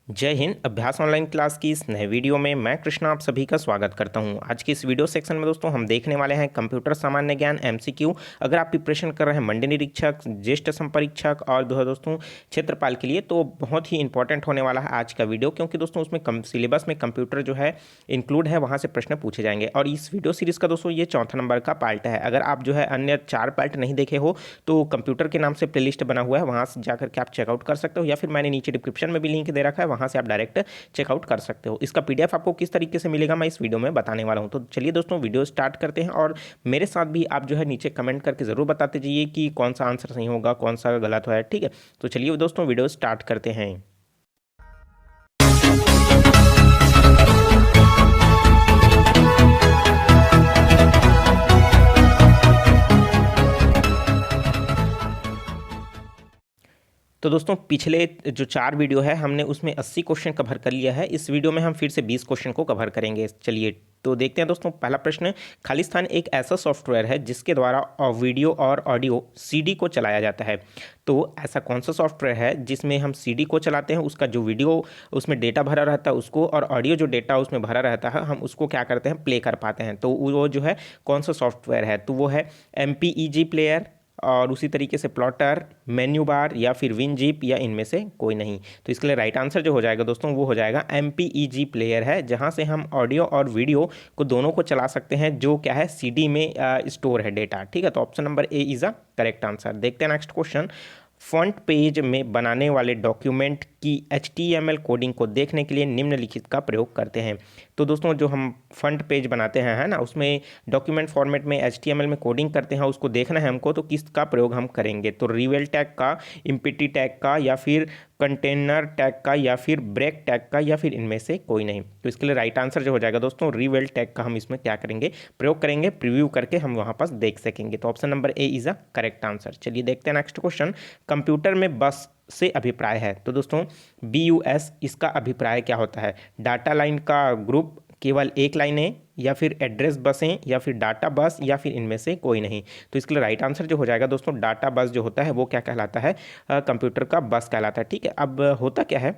जय हिंद। अभ्यास online class की इस नए वीडियो में मैं कृष्णा आप सभी का स्वागत करता हूं। आज की इस वीडियो सेक्शन में दोस्तों हम देखने वाले हैं कंप्यूटर सामान्य ज्ञान एमसीक्यू। अगर आप प्रिपरेशन कर रहे हैं मंडी निरीक्षक, ज्येष्ठ संपरीक्षक और दोस्तों क्षेत्रपाल के लिए, तो बहुत ही इंपॉर्टेंट होने वाला है आज का वीडियो, क्योंकि दोस्तों उसमें सिलेबस में कंप्यूटर जो है इंक्लूड है, वहाँ से प्रश्न पूछे जाएंगे। और इस वीडियो सीरीज़ का दोस्तों ये चौथा नंबर का पार्ट है। अगर आप जो है अन्य 4 पार्ट नहीं देखे हो तो कंप्यूटर के नाम से प्लेलिस्ट बना हुआ है, वहाँ से जाकर के आप चेकआउट कर सकते हो, या फिर मैंने नीचे डिस्क्रिप्शन में भी लिंक दे रखा है, वहाँ से आप डायरेक्ट चेकआउट कर सकते हो। इसका पीडीएफ आपको किस तरीके से मिलेगा मैं इस वीडियो में बताने वाला हूं। तो चलिए दोस्तों वीडियो स्टार्ट करते हैं, और मेरे साथ भी आप जो है नीचे कमेंट करके ज़रूर बताते जाइए कि कौन सा आंसर सही होगा, कौन सा गलत है। ठीक है, तो चलिए दोस्तों वीडियो स्टार्ट करते हैं। तो दोस्तों पिछले जो 4 वीडियो है हमने उसमें 80 क्वेश्चन कवर कर लिया है। इस वीडियो में हम फिर से 20 क्वेश्चन को कवर करेंगे। चलिए तो देखते हैं दोस्तों। पहला प्रश्न, खालिस्तान एक ऐसा सॉफ्टवेयर है जिसके द्वारा वीडियो और ऑडियो सीडी को चलाया जाता है। तो ऐसा कौन सा सॉफ्टवेयर है जिसमें हम सीडी को चलाते हैं, उसका जो वीडियो उसमें डेटा भरा रहता है उसको, और ऑडियो जो डेटा उसमें भरा रहता है हम उसको क्या करते हैं, प्ले कर पाते हैं। तो वो जो है कौन सा सॉफ्टवेयर है, तो वो है एमपीईजी प्लेयर, और उसी तरीके से प्लॉटर, मेन्यू बार, या फिर विनजिप, या इनमें से कोई नहीं। तो इसके लिए राइट आंसर जो हो जाएगा दोस्तों वो हो जाएगा एमपीईजी प्लेयर है, जहां से हम ऑडियो और वीडियो को दोनों को चला सकते हैं, जो क्या है सीडी में स्टोर है डेटा। ठीक है, तो option number A is a correct answer. देखते हैं नेक्स्ट क्वेश्चन। फ्रंट पेज में बनाने वाले डॉक्यूमेंट की HTML कोडिंग को देखने के लिए निम्नलिखित का प्रयोग करते हैं। तो दोस्तों जो हम फ्रंट पेज बनाते हैं है ना, उसमें डॉक्यूमेंट फॉर्मेट में HTML में कोडिंग करते हैं, उसको देखना है हमको, तो किसका प्रयोग हम करेंगे। तो रिवेल टैग का, इम्पिटी टैग का, या फिर कंटेनर टैग का, या फिर ब्रेक टैग का, या फिर इनमें से कोई नहीं। तो इसके लिए राइट आंसर जो हो जाएगा दोस्तों रिवेल टैग का हम इसमें क्या करेंगे, प्रयोग करेंगे। प्रीव्यू करके हम वहाँ पास देख सकेंगे। तो option number A is a correct answer. चलिए देखते हैं नेक्स्ट क्वेश्चन। कंप्यूटर में बस से अभिप्राय है। तो दोस्तों BUS, इसका अभिप्राय क्या होता है। डाटा लाइन का ग्रुप, केवल एक लाइन है, या फिर एड्रेस बसें, या फिर डाटा बस, या फिर इनमें से कोई नहीं। तो इसके लिए राइट आंसर जो हो जाएगा दोस्तों डाटा बस जो होता है वो क्या कहलाता है, कंप्यूटर का बस कहलाता है। ठीक है, अब होता क्या है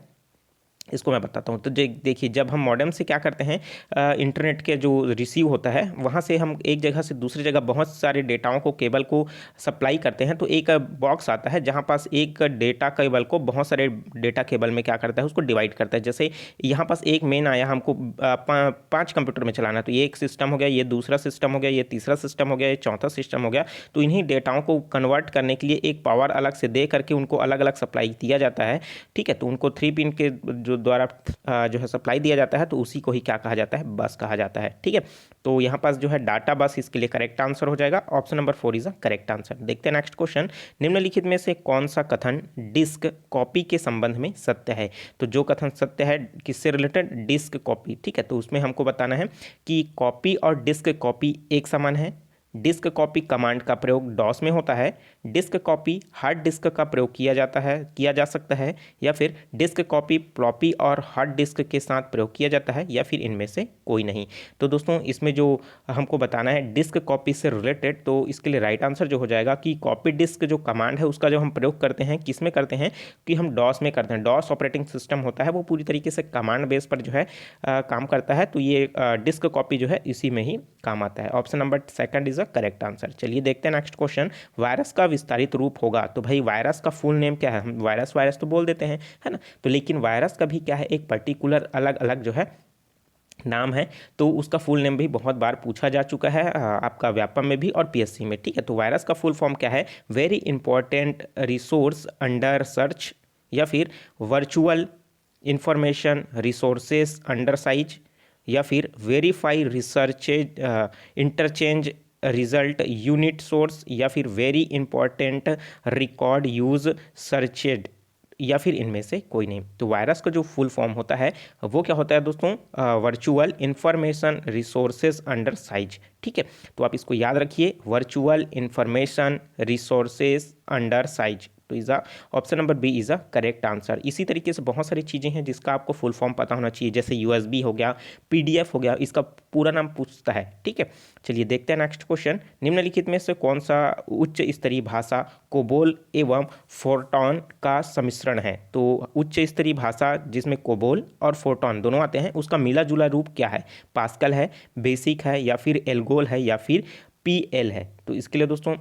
इसको मैं बताता हूँ। तो देखिए, जब हम मॉडेम से क्या करते हैं, इंटरनेट के जो रिसीव होता है वहाँ से हम एक जगह से दूसरी जगह बहुत सारे डेटाओं को, केबल को सप्लाई करते हैं। तो एक बॉक्स आता है जहाँ पास एक डेटा केबल को बहुत सारे डेटा केबल में क्या करता है, उसको डिवाइड करता है। जैसे यहाँ पास एक मेन आया, हमको 5 कंप्यूटर में चलाना है, तो ये एक सिस्टम हो गया, ये दूसरा सिस्टम हो गया, ये तीसरा सिस्टम हो गया, ये चौथा सिस्टम हो गया। तो इन्हीं डेटाओं को कन्वर्ट करने के लिए एक पावर अलग से दे करके उनको अलग अलग सप्लाई दिया जाता है। ठीक है, तो उनको 3 पिन के जो द्वारा जो है सप्लाई दिया जाता है, तो उसी को ही क्या कहा जाता है, बस कहा जाता है। ठीक है, तो यहाँ पास जो है डाटा बस इसके लिए करेक्ट आंसर हो जाएगा। Option number 4 is a correct answer. देखते हैं नेक्स्ट क्वेश्चन। निम्नलिखित में से कौन सा कथन डिस्क कॉपी के संबंध में सत्य है। तो जो कथन सत्य है किससे रिलेटेड, डिस्क कॉपी। ठीक है, तो उसमें हमको बताना है कि कॉपी और डिस्क कॉपी एक समान है। डिस्क कॉपी कमांड का प्रयोग डॉस में होता है। डिस्क कॉपी हार्ड डिस्क का प्रयोग किया जा सकता है, या फिर डिस्क कॉपी फ्लॉपी और हार्ड डिस्क के साथ प्रयोग किया जाता है, या फिर इनमें से कोई नहीं। तो दोस्तों इसमें जो हमको बताना है डिस्क कॉपी से रिलेटेड, तो इसके लिए राइट आंसर जो हो जाएगा कि कॉपी डिस्क जो कमांड है उसका जो हम प्रयोग करते हैं किस में करते हैं, कि हम डॉस में करते हैं। डॉस ऑपरेटिंग सिस्टम होता है, वो पूरी तरीके से कमांड बेस पर जो है काम करता है। तो ये डिस्क कॉपी जो है इसी में ही काम आता है। Option number 2 is a correct answer. चलिए देखते हैं नेक्स्ट क्वेश्चन। वायरस का विस्तारित रूप होगा। तो भाई वायरस का फुल नेम क्या है, हम वायरस वायरस तो बोल देते हैं है ना, तो लेकिन वायरस का भी क्या है, एक पर्टिकुलर अलग अलग जो है नाम है। तो उसका फुल नेम भी बहुत बार पूछा जा चुका है, आपका व्यापम में भी और PSC में। ठीक है, तो वायरस का फुल फॉर्म क्या है, very important resource under search, या फिर virtual information resources under size, या फिर verify research interchange result unit source, या फिर वेरी इंपॉर्टेंट रिकॉर्ड यूज सर्चेड, या फिर इनमें से कोई नहीं। तो वायरस का जो फुल फॉर्म होता है वो क्या होता है दोस्तों, virtual information resources under size. ठीक है, तो आप इसको याद रखिए, virtual information resources under size. तो is option number B is a correct answer. इसी तरीके से बहुत सारी चीज़ें हैं जिसका आपको फुल फॉर्म पता होना चाहिए, जैसे यूएसबी हो गया, पीडीएफ हो गया, इसका पूरा नाम पूछता है, ठीक है। चलिए देखते हैं नेक्स्ट क्वेश्चन। निम्नलिखित में से कौन सा उच्च स्तरीय भाषा कोबोल एवं फोरटॉन का सम्मिश्रण है? तो उच्च स्तरीय भाषा जिसमें कोबोल और फोरटॉन दोनों आते हैं, उसका मिला जुला रूप क्या है? पास्कल है, बेसिक है, या फिर एल्गोल है, या फिर PL है? तो इसके लिए दोस्तों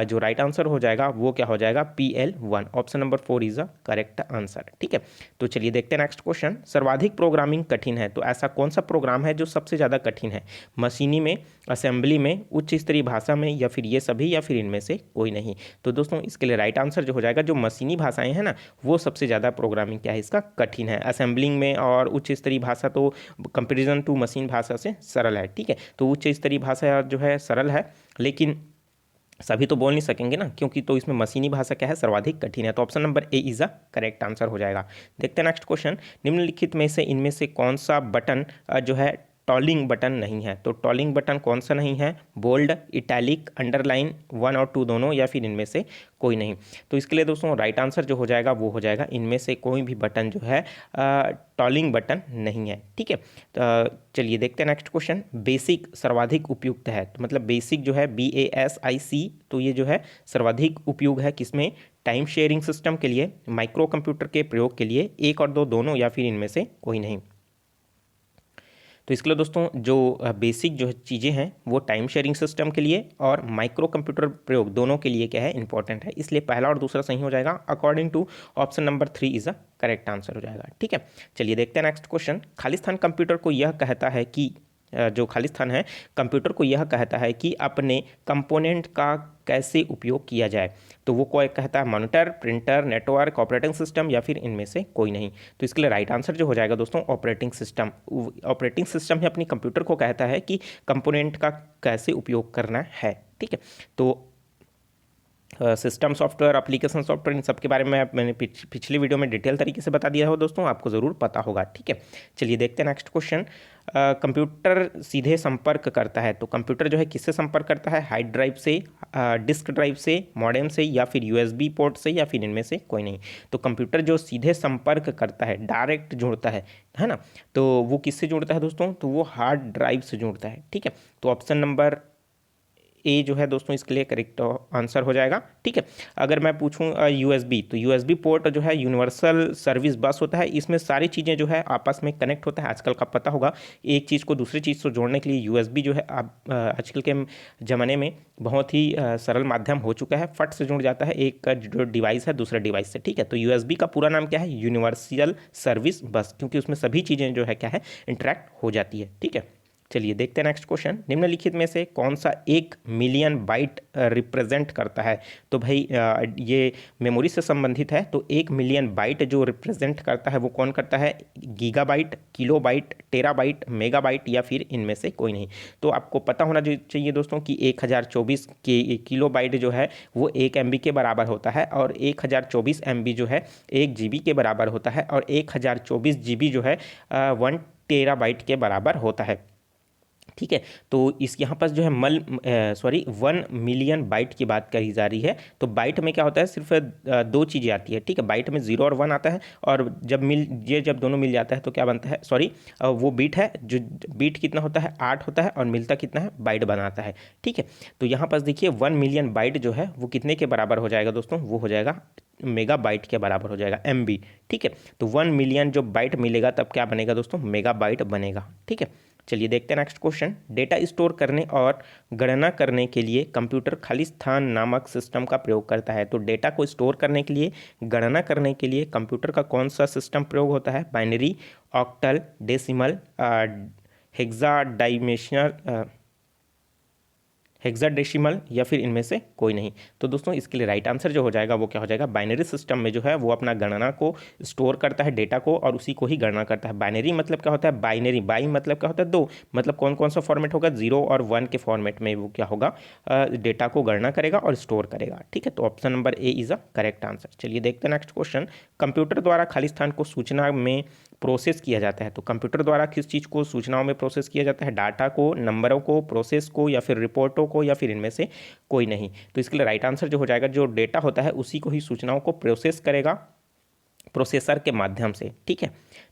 जो राइट आंसर हो जाएगा वो क्या हो जाएगा? PL1। Option number 4 is a correct answer, ठीक है। तो चलिए देखते हैं नेक्स्ट क्वेश्चन। सर्वाधिक प्रोग्रामिंग कठिन है, तो ऐसा कौन सा प्रोग्राम है जो सबसे ज़्यादा कठिन है? मशीनी में, असेंबली में, उच्च स्तरीय भाषा में, या फिर ये सभी, या फिर इनमें से कोई नहीं? तो दोस्तों इसके लिए राइट आंसर जो हो जाएगा, जो मशीनी भाषाएं हैं ना, वो सबसे ज़्यादा प्रोग्रामिंग क्या है इसका? कठिन है। असेंबलिंग में और उच्च स्तरीय भाषा तो कंपेरिजन टू मशीन भाषा से सरल है, ठीक है। तो उच्च स्तरीय भाषा जो है सरल है, लेकिन सभी तो बोल नहीं सकेंगे ना, क्योंकि तो इसमें मशीनी भाषा क्या है? सर्वाधिक कठिन है। तो option number A is a correct answer हो जाएगा। देखते हैं नेक्स्ट क्वेश्चन। निम्नलिखित में से इनमें से कौन सा बटन जो है टॉलिंग बटन नहीं है? तो टॉलिंग बटन कौन सा नहीं है? बोल्ड, इटैलिक, अंडरलाइन, 1 और 2 दोनों, या फिर इनमें से कोई नहीं? तो इसके लिए दोस्तों राइट आंसर जो हो जाएगा वो हो जाएगा इनमें से कोई भी बटन जो है टॉलिंग बटन नहीं है, ठीक है। तो चलिए देखते हैं नेक्स्ट क्वेश्चन। बेसिक सर्वाधिक उपयुक्त है, तो मतलब बेसिक जो है BASIC, तो ये जो है सर्वाधिक उपयोग है किसमें? टाइम शेयरिंग सिस्टम के लिए, माइक्रो कंप्यूटर के प्रयोग के लिए, 1 और 2 दोनों, या फिर इनमें से कोई नहीं? तो इसके लिए दोस्तों जो बेसिक जो चीज़ें हैं वो टाइम शेयरिंग सिस्टम के लिए और माइक्रो कंप्यूटर प्रयोग दोनों के लिए क्या है? इंपॉर्टेंट है, इसलिए पहला और दूसरा सही हो जाएगा। According to option number 3 is a correct answer हो जाएगा, ठीक है। चलिए देखते हैं नेक्स्ट क्वेश्चन। खालिस्तान कंप्यूटर को यह कहता है कि जो खालिस्तान है कंप्यूटर को यह कहता है कि अपने कंपोनेंट का कैसे उपयोग किया जाए? तो वो कोई कहता है monitor, printer, network, operating system, या फिर इनमें से कोई नहीं? तो इसके लिए राइट आंसर जो हो जाएगा दोस्तों ऑपरेटिंग सिस्टम। ऑपरेटिंग सिस्टम ही अपनी कंप्यूटर को कहता है कि कंपोनेंट का कैसे उपयोग करना है, ठीक है। तो सिस्टम सॉफ्टवेयर, एप्लीकेशन सॉफ्टवेयर, इन सब के बारे में मैंने पिछली वीडियो में डिटेल तरीके से बता दिया हो दोस्तों, आपको ज़रूर पता होगा, ठीक है। चलिए देखते हैं नेक्स्ट क्वेश्चन। कंप्यूटर सीधे संपर्क करता है, तो कंप्यूटर जो है किससे संपर्क करता है? हार्ड ड्राइव से, डिस्क ड्राइव से, मॉडेम से, या फिर USB पोर्ट से, या फिर इनमें से कोई नहीं? तो कंप्यूटर जो सीधे संपर्क करता है, डायरेक्ट जोड़ता है ना, तो वो किससे जोड़ता है दोस्तों? तो वो हार्ड ड्राइव से जोड़ता है, ठीक है। तो ऑप्शन नंबर ए जो है दोस्तों इसके लिए करेक्ट आंसर हो जाएगा, ठीक है। अगर मैं पूछूं USB, तो USB पोर्ट जो है यूनिवर्सल सर्विस बस होता है, इसमें सारी चीज़ें जो है आपस में कनेक्ट होता है। आजकल का पता होगा, एक चीज़ को दूसरी चीज़ से जोड़ने के लिए USB जो है आप आजकल के ज़माने में बहुत ही सरल माध्यम हो चुका है, फट से जुड़ जाता है एक जो डिवाइस है दूसरे डिवाइस से, ठीक है। तो USB का पूरा नाम क्या है? यूनिवर्सल सर्विस बस, क्योंकि उसमें सभी चीज़ें जो है क्या है? इंटरेक्ट हो जाती है, ठीक है। चलिए देखते हैं नेक्स्ट क्वेश्चन। निम्नलिखित में से कौन सा 1 मिलियन बाइट रिप्रेजेंट करता है? तो भाई ये मेमोरी से संबंधित है, तो 1 मिलियन बाइट जो रिप्रेजेंट करता है वो कौन करता है? गीगाबाइट, किलोबाइट, टेराबाइट, मेगाबाइट, या फिर इनमें से कोई नहीं? तो आपको पता होना चाहिए दोस्तों कि 1024 किलोबाइट जो है वो 1 MB के बराबर होता है, और 1024 MB जो है 1 GB के बराबर होता है, और 1024 GB जो है 1 टेराबाइट के बराबर होता है, ठीक है। तो इस यहाँ पर जो है 1 मिलियन बाइट की बात करी जा रही है। तो बाइट में क्या होता है? सिर्फ 2 चीज़ें आती है, ठीक है। बाइट में 0 और 1 आता है, और जब दोनों मिल जाता है तो क्या बनता है? वो बीट है, जो बीट कितना होता है? 8 होता है, और मिलता कितना है? बाइट बनाता है, ठीक है। तो यहाँ पर देखिए 1 मिलियन बाइट जो है वो कितने के बराबर हो जाएगा दोस्तों? वो हो जाएगा मेगा बाइट के बराबर हो जाएगा, MB, ठीक है। तो 1 मिलियन जो बाइट मिलेगा तब क्या बनेगा दोस्तों? मेगा बाइट बनेगा, ठीक है। चलिए देखते हैं नेक्स्ट क्वेश्चन। डेटा स्टोर करने और गणना करने के लिए कंप्यूटर खालिस्तान नामक सिस्टम का प्रयोग करता है। तो डेटा को स्टोर करने के लिए, गणना करने के लिए कंप्यूटर का कौन सा सिस्टम प्रयोग होता है? बाइनरी, ऑक्टल, डेसिमल, हेक्साडेसिमल, या फिर इनमें से कोई नहीं? तो दोस्तों इसके लिए राइट आंसर जो हो जाएगा वो क्या हो जाएगा? बाइनरी सिस्टम में जो है वो अपना गणना को स्टोर करता है, डेटा को, और उसी को ही गणना करता है। बाइनरी मतलब क्या होता है? बाइनरी, बाई मतलब क्या होता है? 2, मतलब कौन कौन सा फॉर्मेट होगा? 0 और 1 के फॉर्मेट में वो क्या होगा? डेटा को गणना करेगा और स्टोर करेगा, ठीक है। तो option number A is a correct answer. चलिए देखते हैं नेक्स्ट क्वेश्चन। कंप्यूटर द्वारा खालिस्तान को सूचना में प्रोसेस किया जाता है। तो कंप्यूटर द्वारा किस चीज़ को सूचनाओं में प्रोसेस किया जाता है? डाटा को, नंबरों को, प्रोसेस को, या फिर रिपोर्टों को, या फिर इनमें से कोई नहीं। तो इसके लिए राइट आंसर जो हो जाएगा, जो डेटा होता है उसी को ही सूचनाओं को प्रोसेस करेगा प्रोसेसर के माध्यम से। ठीक है,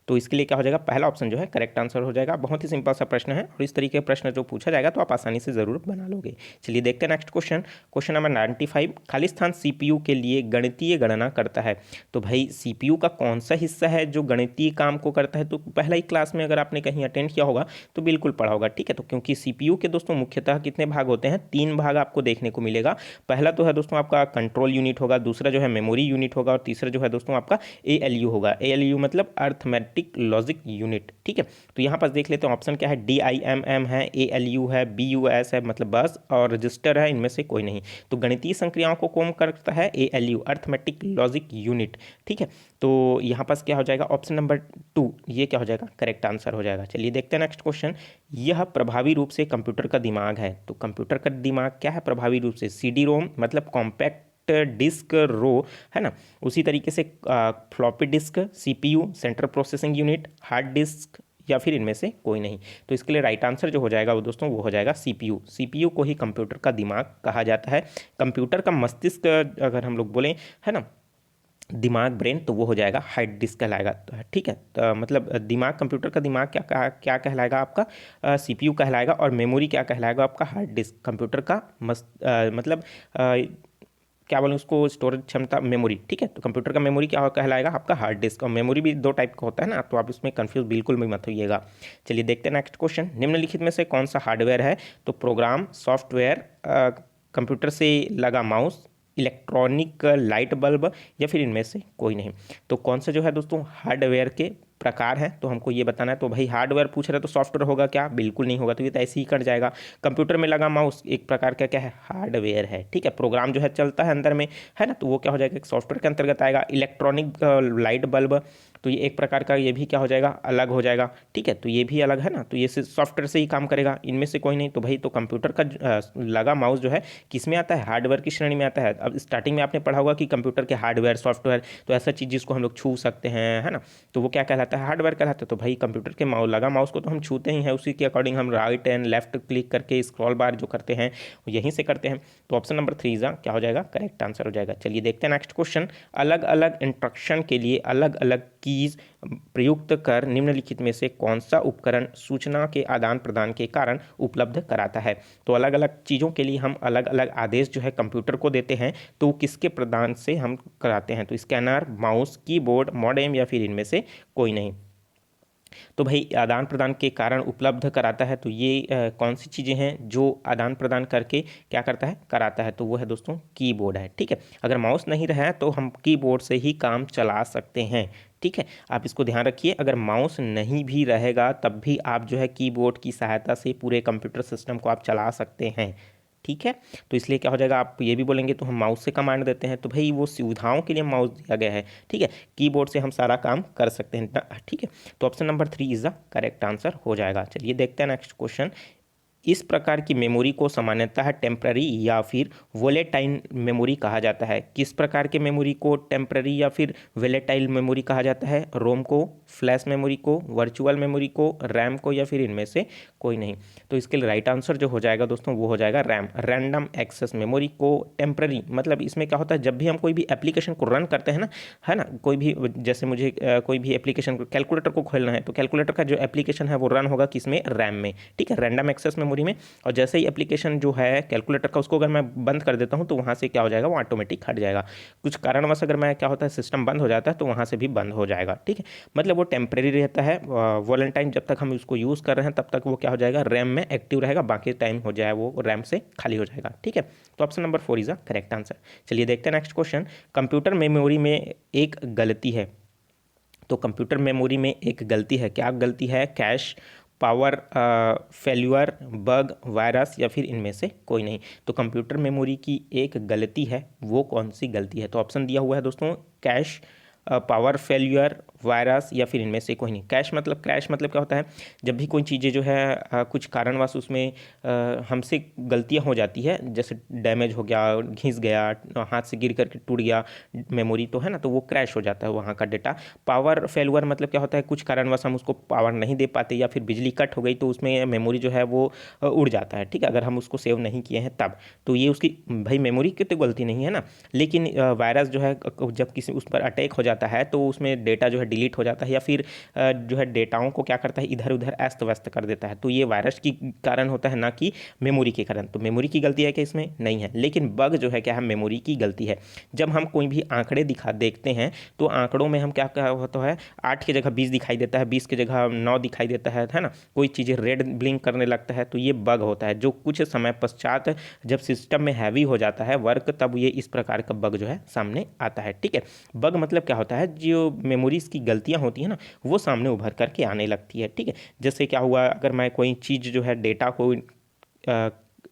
तो इसके लिए क्या हो जाएगा, पहला ऑप्शन जो है करेक्ट आंसर हो जाएगा। बहुत ही सिंपल सा प्रश्न है और इस तरीके का प्रश्न जो पूछा जाएगा तो आप आसानी से जरूर बना लोगे। चलिए देखते हैं नेक्स्ट क्वेश्चन। क्वेश्चन नंबर 95, खाली स्थान सीपीयू के लिए गणितीय गणना करता है। तो भाई सीपीयू का कौन सा हिस्सा है जो गणितीय काम को करता है? तो पहला ही क्लास में अगर आपने कहीं अटेंड किया होगा तो बिल्कुल पढ़ा होगा। ठीक है, तो क्योंकि सीपीयू के दोस्तों मुख्यतः कितने भाग होते हैं? 3 भाग आपको देखने को मिलेगा। पहला तो है दोस्तों आपका कंट्रोल यूनिट होगा, दूसरा जो है मेमोरी यूनिट होगा, और तीसरा जो है दोस्तों आपका ALU होगा। ALU मतलब अर्थमेटिक लॉजिक यूनिट। ठीक है, तो यहाँ पर देख लेते हैं ऑप्शन क्या है, DIMM है, ALU है, BUS है मतलब बस, और रजिस्टर है, इनमें से कोई नहीं। तो गणितीय संक्रियाओं को कौन करता है? ALU arithmetic logic unit. ठीक है, तो यहाँ पर क्या हो जाएगा, ऑप्शन नंबर 2 ये क्या हो जाएगा, करेक्ट आंसर हो जाएगा। चलिए देखते हैं नेक्स्ट क्वेश्चन। यह प्रभावी रूप से कंप्यूटर का दिमाग है। तो कंप्यूटर का दिमाग क्या है प्रभावी रूप से? CD-ROM मतलब कॉम्पैक्ट डिस्क रो है ना, उसी तरीके से floppy disk, CPU central processing unit, hard disk, या फिर इनमें से कोई नहीं। तो इसके लिए राइट आंसर जो हो जाएगा वो दोस्तों वो हो जाएगा CPU। CPU को ही कंप्यूटर का दिमाग कहा जाता है। कंप्यूटर का मस्तिष्क अगर हम लोग बोलें है ना, दिमाग ब्रेन, तो वो हो जाएगा हार्ड डिस्क कहलाएगा। तो ठीक है, तो मतलब दिमाग, कंप्यूटर का दिमाग क्या कहलाएगा आपका? CPU कहलाएगा। और मेमोरी क्या कहलाएगा आपका? Hard disk. कंप्यूटर का मतलब क्या बोलें उसको, स्टोरेज क्षमता, मेमोरी। ठीक है, तो कंप्यूटर का मेमोरी क्या कहलाएगा आपका? Hard disk. और मेमोरी भी 2 टाइप का होता है ना, तो आप इसमें कंफ्यूज बिल्कुल भी मत होइएगा। चलिए देखते हैं नेक्स्ट क्वेश्चन। निम्नलिखित में से कौन सा हार्डवेयर है? तो प्रोग्राम, सॉफ्टवेयर, कंप्यूटर से लगा माउस, इलेक्ट्रॉनिक लाइट बल्ब, या फिर इनमें से कोई नहीं। तो कौन सा जो है दोस्तों हार्डवेयर के प्रकार है तो हमको ये बताना है। तो भाई हार्डवेयर पूछ रहे तो सॉफ्टवेयर होगा क्या? बिल्कुल नहीं होगा, तो ये तो ऐसे ही कट जाएगा। कंप्यूटर में लगा माउस एक प्रकार का क्या है? हार्डवेयर है। ठीक है, प्रोग्राम जो है चलता है अंदर में है ना, तो वो क्या हो जाएगा? एक सॉफ्टवेयर के अंतर्गत आएगा। इलेक्ट्रॉनिक लाइट बल्ब, तो ये एक प्रकार का, ये भी क्या हो जाएगा? अलग हो जाएगा। ठीक है, तो ये भी अलग है ना, तो ये सॉफ्टवेयर से ही काम करेगा, इनमें से कोई नहीं। तो भाई तो कंप्यूटर का लगा माउस जो है किस में आता है? हार्डवेयर की श्रेणी में आता है। अब स्टार्टिंग में आपने पढ़ा होगा कि कंप्यूटर के हार्डवेयर, सॉफ्टवेयर, तो ऐसा चीज़ जिसको हम लोग छू सकते हैं है ना, तो वो क्या कहलाता है? हार्डवेयर कहलाता है। तो भाई कंप्यूटर के लगा माउस को तो हम छूते ही हैं, उसी के अकॉर्डिंग हम राइट एंड लेफ्ट क्लिक करके स्क्रॉल बार जो करते हैं वो यहीं से करते हैं। तो ऑप्शन नंबर 3 क्या हो जाएगा? करेक्ट आंसर हो जाएगा। चलिए देखते हैं नेक्स्ट क्वेश्चन। अलग अलग इंस्ट्रक्शन के लिए अलग अलग कीज प्रयुक्त कर निम्नलिखित में से कौन सा उपकरण सूचना के आदान प्रदान के कारण उपलब्ध कराता है? तो अलग अलग चीज़ों के लिए हम अलग अलग आदेश जो है कंप्यूटर को देते हैं, तो किसके प्रदान से हम कराते हैं? तो स्कैनर, माउस, कीबोर्ड, मॉडेम, या फिर इनमें से कोई नहीं। तो भाई आदान प्रदान के कारण उपलब्ध कराता है, तो ये कौन सी चीज़ें हैं जो आदान प्रदान करके क्या करता है? कराता है। तो वो है दोस्तों कीबोर्ड है। ठीक है, अगर माउस नहीं रहा तो हम कीबोर्ड से ही काम चला सकते हैं। ठीक है, आप इसको ध्यान रखिए, अगर माउस नहीं भी रहेगा तब भी आप जो है कीबोर्ड की सहायता से पूरे कंप्यूटर सिस्टम को आप चला सकते हैं। ठीक है, तो इसलिए क्या हो जाएगा, आप ये भी बोलेंगे तो हम माउस से कमांड देते हैं, तो भाई वो सुविधाओं के लिए माउस दिया गया है। ठीक है, कीबोर्ड से हम सारा काम कर सकते हैं। ठीक है, तो option number 3 is the correct answer हो जाएगा। चलिए देखते हैं नेक्स्ट क्वेश्चन। इस प्रकार की मेमोरी को सामान्यतः टेम्पररी या फिर वोलेटाइल मेमोरी कहा जाता है। किस प्रकार के मेमोरी को टेम्पररी या फिर वोलेटाइल मेमोरी कहा जाता है? रोम को, फ्लैश मेमोरी को, वर्चुअल मेमोरी को, रैम को, या फिर इनमें से कोई नहीं। तो इसके लिए राइट आंसर जो हो जाएगा दोस्तों वो हो जाएगा रैम, रैंडम एक्सेस मेमोरी को टेम्पररी मतलब इसमें क्या होता है, जब भी हम कोई भी एप्लीकेशन को रन करते हैं ना, है ना, कोई भी जैसे मुझे कोई भी एप्लीकेशन कैलकुलेटर को खोलना है, तो कैलकुलेटर का जो एप्लीकेशन है वो रन होगा किसमें? रैम में। ठीक है, रैंडम एक्सेस मेमोरी में। और जैसे ही एप्लीकेशन जो है कैलकुलेटर का उसको अगर मैं बंद कर देता हूं तो वहां से क्या हो जाएगा? वो ऑटोमेटिक हट जाएगा। कुछ कारणवश अगर मैं क्या होता है सिस्टम बंद हो जाता है तो वहां से भी बंद हो जाएगा। ठीक है, मतलब वो टेम्परेरी रहता है। वॉलेंटाइन जब तक हम उसको यूज़ कर रहे हैं तब तक वो क्या हो जाएगा? रैम में एक्टिव रहेगा, बाकी टाइम हो जाए वो रैम से खाली हो जाएगा। ठीक है, तो option number 4 is the correct answer. चलिए देखते हैं नेक्स्ट क्वेश्चन। कंप्यूटर मेमोरी में एक गलती है। तो कंप्यूटर मेमोरी में एक गलती है, क्या गलती है? Cash, power failure, bug, virus, या फिर इनमें से कोई नहीं। तो कंप्यूटर मेमोरी की एक गलती है, वो कौन सी गलती है? तो ऑप्शन दिया हुआ है दोस्तों, कैश, पावर फेल्यूर, वायरस या फिर इनमें से कोई नहीं। क्रैश मतलब क्या होता है, जब भी कोई चीज़ें जो है कुछ कारणवश उसमें हमसे गलतियां हो जाती है, जैसे डैमेज हो गया, घिस गया, हाथ से गिर करके टूट गया मेमोरी, तो है ना, तो वो क्रैश हो जाता है वहाँ का डेटा। पावर फेलुअर मतलब क्या होता है, कुछ कारणवश हम उसको पावर नहीं दे पाते या फिर बिजली कट हो गई तो उसमें मेमोरी जो है वो उड़ जाता है, ठीक है, अगर हम उसको सेव नहीं किए हैं तब। तो ये उसकी भाई मेमोरी की तो गलती नहीं है ना, लेकिन वायरस जो है जब किसी उस पर अटैक हो जाता है तो उसमें डेटा जो है डिलीट हो जाता है या फिर जो है डेटाओं को क्या करता है, इधर उधर अस्त व्यस्त कर देता है। तो ये वायरस की कारण होता है, ना कि मेमोरी के कारण। तो मेमोरी की गलती है कि इसमें नहीं है, लेकिन बग जो है क्या है, मेमोरी की गलती है। जब हम कोई भी आंकड़े देखते हैं तो आंकड़ों में हम क्या होता है, 8 की जगह 20 दिखाई देता है, 20 की जगह 9 दिखाई देता है ना, कोई चीज़ें रेड ब्लिंक करने लगता है, तो ये बग होता है, जो कुछ समय पश्चात जब सिस्टम में हैवी हो जाता है वर्क, तब ये इस प्रकार का बग जो है सामने आता है, ठीक है। बग मतलब क्या होता है, जो मेमोरीज की गलतियां होती हैं ना, वो सामने उभर करके आने लगती है, ठीक है। जैसे क्या हुआ, अगर मैं कोई चीज़ जो है डेटा को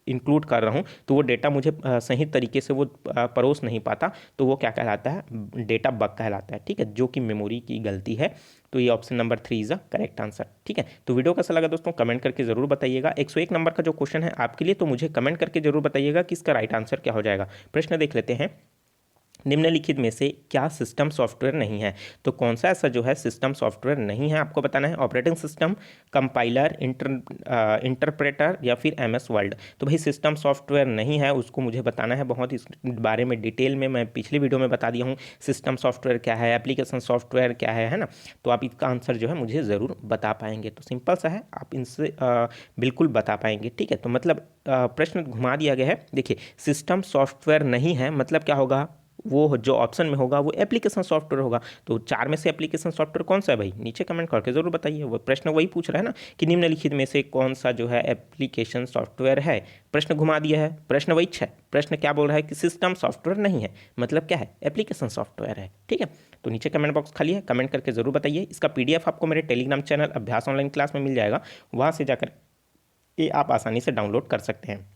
इंक्लूड कर रहा हूँ तो वो डेटा मुझे सही तरीके से वो परोस नहीं पाता, तो वो क्या कहलाता है, डेटा बग कहलाता है, ठीक है, जो कि मेमोरी की गलती है। तो ये option number 3 is the correct answer, ठीक है। तो वीडियो कैसा लगा दोस्तों, कमेंट करके जरूर बताइएगा। 101 नंबर का जो क्वेश्चन है आपके लिए, तो मुझे कमेंट करके जरूर बताइएगा कि इसका राइट आंसर क्या हो जाएगा। प्रश्न देख लेते हैं, निम्नलिखित में से क्या सिस्टम सॉफ्टवेयर नहीं है। तो कौन सा ऐसा जो है सिस्टम सॉफ्टवेयर नहीं है आपको बताना है, ऑपरेटिंग सिस्टम, कंपाइलर, इंटरप्रेटर या फिर MS वर्ड। तो भाई सिस्टम सॉफ्टवेयर नहीं है, उसको मुझे बताना है। बहुत इस बारे में डिटेल में मैं पिछली वीडियो में बता दिया हूँ, सिस्टम सॉफ्टवेयर क्या है, एप्लीकेशन सॉफ्टवेयर क्या है ना। तो आप इसका आंसर जो है मुझे ज़रूर बता पाएंगे। तो सिंपल सा है, आप इनसे बिल्कुल बता पाएंगे, ठीक है। तो मतलब प्रश्न घुमा दिया गया है। देखिए, सिस्टम सॉफ्टवेयर नहीं है मतलब क्या होगा, वो जो ऑप्शन में होगा वो एप्लीकेशन सॉफ्टवेयर होगा। तो 4 में से एप्लीकेशन सॉफ्टवेयर कौन सा है भाई, नीचे कमेंट करके जरूर बताइए। वो प्रश्न वही पूछ रहा है ना कि निम्नलिखित में से कौन सा जो है एप्लीकेशन सॉफ्टवेयर है। प्रश्न घुमा दिया है, प्रश्न वही है। प्रश्न क्या बोल रहा है कि सिस्टम सॉफ्टवेयर नहीं है, मतलब क्या है, एप्लीकेशन सॉफ्टवेयर है, ठीक है। तो नीचे कमेंट बॉक्स खाली है, कमेंट करके जरूर बताइए। इसका PDF आपको मेरे टेलीग्राम चैनल अभ्यास ऑनलाइन क्लास में मिल जाएगा, वहाँ से जाकर ये आप आसानी से डाउनलोड कर सकते हैं।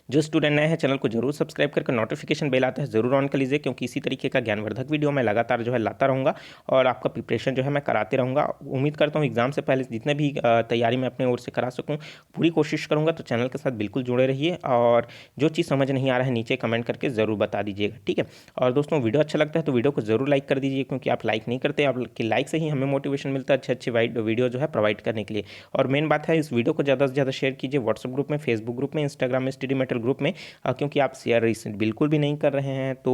जो स्टूडेंट नए हैं चैनल को जरूर सब्सक्राइब करके नोटिफिकेशन बेल आता है जरूर ऑन कर लीजिए, क्योंकि इसी तरीके का ज्ञानवर्धक वीडियो मैं लगातार जो है लाता रहूँगा और आपका प्रिपरेशन जो है मैं कराते रहूँगा। उम्मीद करता हूँ एग्जाम से पहले जितने भी तैयारी मैं अपने ओर से करा सकूँ पूरी कोशिश करूँगा। तो चैनल के साथ बिल्कुल जुड़े रहिए और जो चीज़ समझ नहीं आ रहा है नीचे कमेंट करके ज़रूर बता दीजिएगा, ठीक है। और दोस्तों वीडियो अच्छा लगता है तो वीडियो को जरूर लाइक कर दीजिए, क्योंकि आप लाइक नहीं करते, आपकी लाइक से ही हमें मोटिवेशन मिलता है अच्छे वीडियो जो है प्रोवाइड करने के लिए। और मेन बात है, इस वीडियो को ज़्यादा से ज़्यादा शेयर कीजिए व्हाट्सएप ग्रुप में, फेसबुक ग्रुप में, इंस्टाग्राम में, स्टडी मेटल ग्रुप में, क्योंकि आप शेयर रिसेंट बिल्कुल भी नहीं कर रहे हैं। तो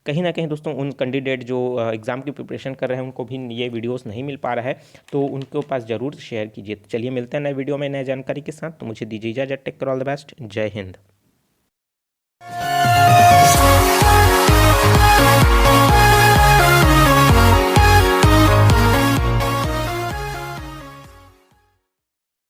कहीं ना कहीं दोस्तों उन कैंडिडेट जो एग्ज़ाम की प्रिपरेशन कर रहे हैं उनको भी ये वीडियोस नहीं मिल पा रहा है, तो उनके पास ज़रूर शेयर कीजिए। तो चलिए मिलते हैं नए वीडियो में नए जानकारी के साथ। तो मुझे दीजिए इजाज़त, take care, all the best, Jai Hind.